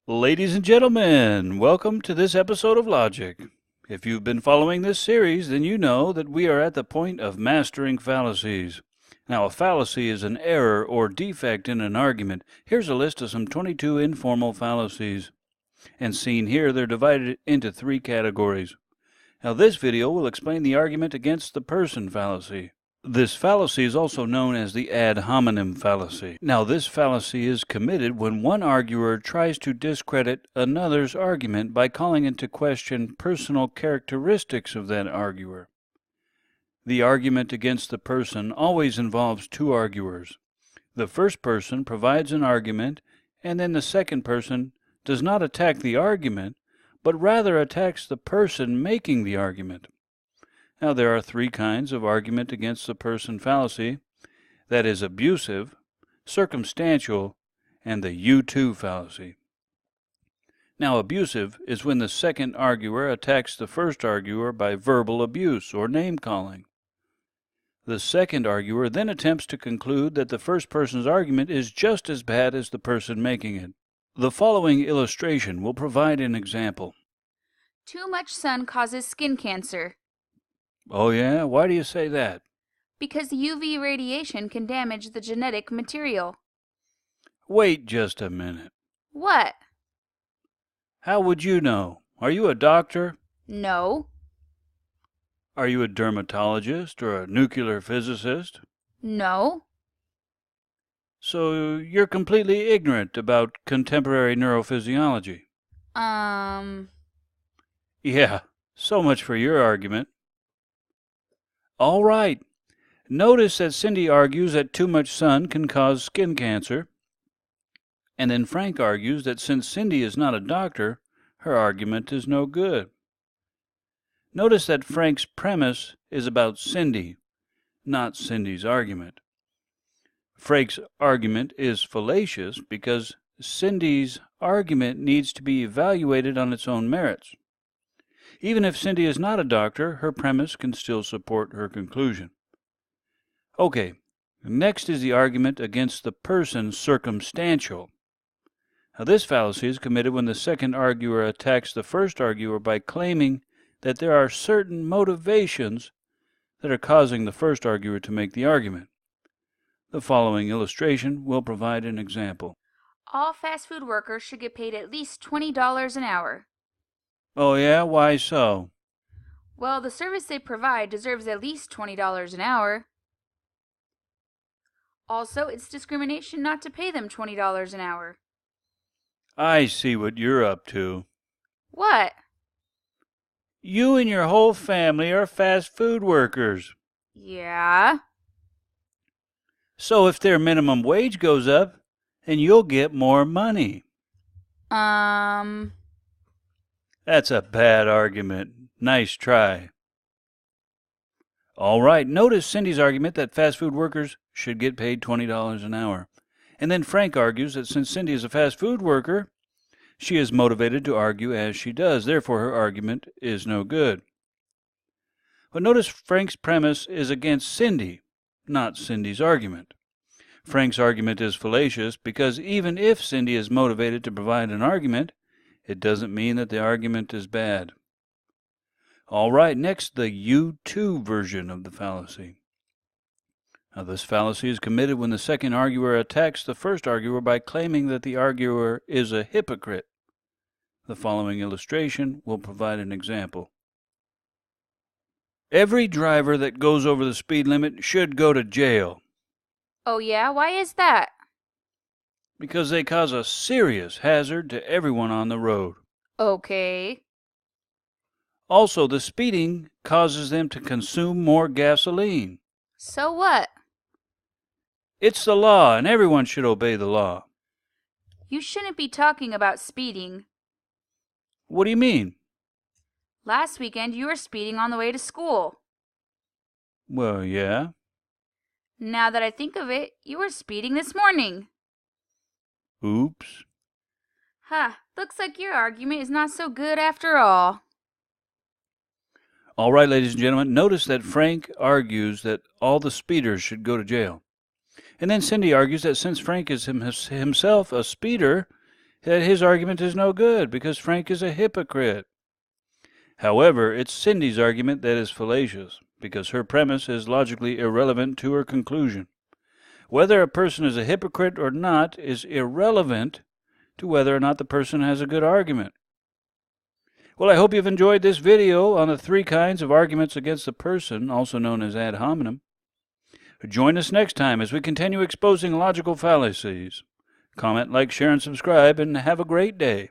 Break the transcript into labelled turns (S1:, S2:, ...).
S1: Ladies and gentlemen, welcome to this episode of Logic. If you've been following this series, then you know that we are at the point of mastering fallacies. Now, a fallacy is an error or defect in an argument. Here's a list of some 22 informal fallacies. And seen here, they're divided into 3 categories. Now, this video will explain the argument against the person fallacy. This fallacy is also known as the ad hominem fallacy. Now, this fallacy is committed when one arguer tries to discredit another's argument by calling into question personal characteristics of that arguer. The argument against the person always involves 2 arguers. The first person provides an argument, and then the second person does not attack the argument, but rather attacks the person making the argument. Now, there are 3 kinds of argument against the person fallacy. That is abusive, circumstantial, and the you-too fallacy. Now, abusive is when the second arguer attacks the first arguer by verbal abuse or name-calling. The second arguer then attempts to conclude that the first person's argument is just as bad as the person making it. The following illustration will provide an example.
S2: Too much sun causes skin cancer.
S1: Oh yeah? Why do you say that?
S2: Because UV radiation can damage the genetic material.
S1: Wait just a minute.
S2: What?
S1: How would you know? Are you a doctor?
S2: No.
S1: Are you a dermatologist or a nuclear physicist?
S2: No.
S1: So you're completely ignorant about contemporary neurophysiology? Yeah, so much for your argument. All right. Notice that Cindy argues that too much sun can cause skin cancer. And then Frank argues that since Cindy is not a doctor, her argument is no good. Notice that Frank's premise is about Cindy, not Cindy's argument. Frank's argument is fallacious because Cindy's argument needs to be evaluated on its own merits. Even if Cindy is not a doctor, her premise can still support her conclusion. Okay, next is the argument against the person circumstantial. Now, this fallacy is committed when the second arguer attacks the first arguer by claiming that there are certain motivations that are causing the first arguer to make the argument. The following illustration will provide an example.
S2: All fast food workers should get paid at least $20 an hour.
S1: Oh yeah? Why so?
S2: Well, the service they provide deserves at least $20 an hour. Also, it's discrimination not to pay them $20 an hour.
S1: I see what you're up to.
S2: What?
S1: You and your whole family are fast food workers.
S2: Yeah.
S1: So if their minimum wage goes up, then you'll get more money. That's a bad argument. Nice try. All right, notice Cindy's argument that fast food workers should get paid $20 an hour. And then Frank argues that since Cindy is a fast food worker, she is motivated to argue as she does. Therefore, her argument is no good. But notice Frank's premise is against Cindy, not Cindy's argument. Frank's argument is fallacious because even if Cindy is motivated to provide an argument, it doesn't mean that the argument is bad. All right, next, the you-too version of the fallacy. Now, this fallacy is committed when the second arguer attacks the first arguer by claiming that the arguer is a hypocrite. The following illustration will provide an example. Every driver that goes over the speed limit should go to jail.
S2: Oh yeah? Why is that?
S1: Because they cause a serious hazard to everyone on the road.
S2: Okay.
S1: Also, the speeding causes them to consume more gasoline.
S2: So what?
S1: It's the law, and everyone should obey the law.
S2: You shouldn't be talking about speeding.
S1: What do you mean?
S2: Last weekend you were speeding on the way to school.
S1: Well, yeah.
S2: Now that I think of it, you were speeding this morning.
S1: Oops.
S2: Looks like your argument is not so good after all.
S1: All right, ladies and gentlemen, notice that Frank argues that all the speeders should go to jail. And then Cindy argues that since Frank is himself a speeder, that his argument is no good because Frank is a hypocrite. However, it's Cindy's argument that is fallacious, because her premise is logically irrelevant to her conclusion. Whether a person is a hypocrite or not is irrelevant to whether or not the person has a good argument. Well, I hope you've enjoyed this video on the 3 kinds of arguments against a person, also known as ad hominem. Join us next time as we continue exposing logical fallacies. Comment, like, share, and subscribe, and have a great day.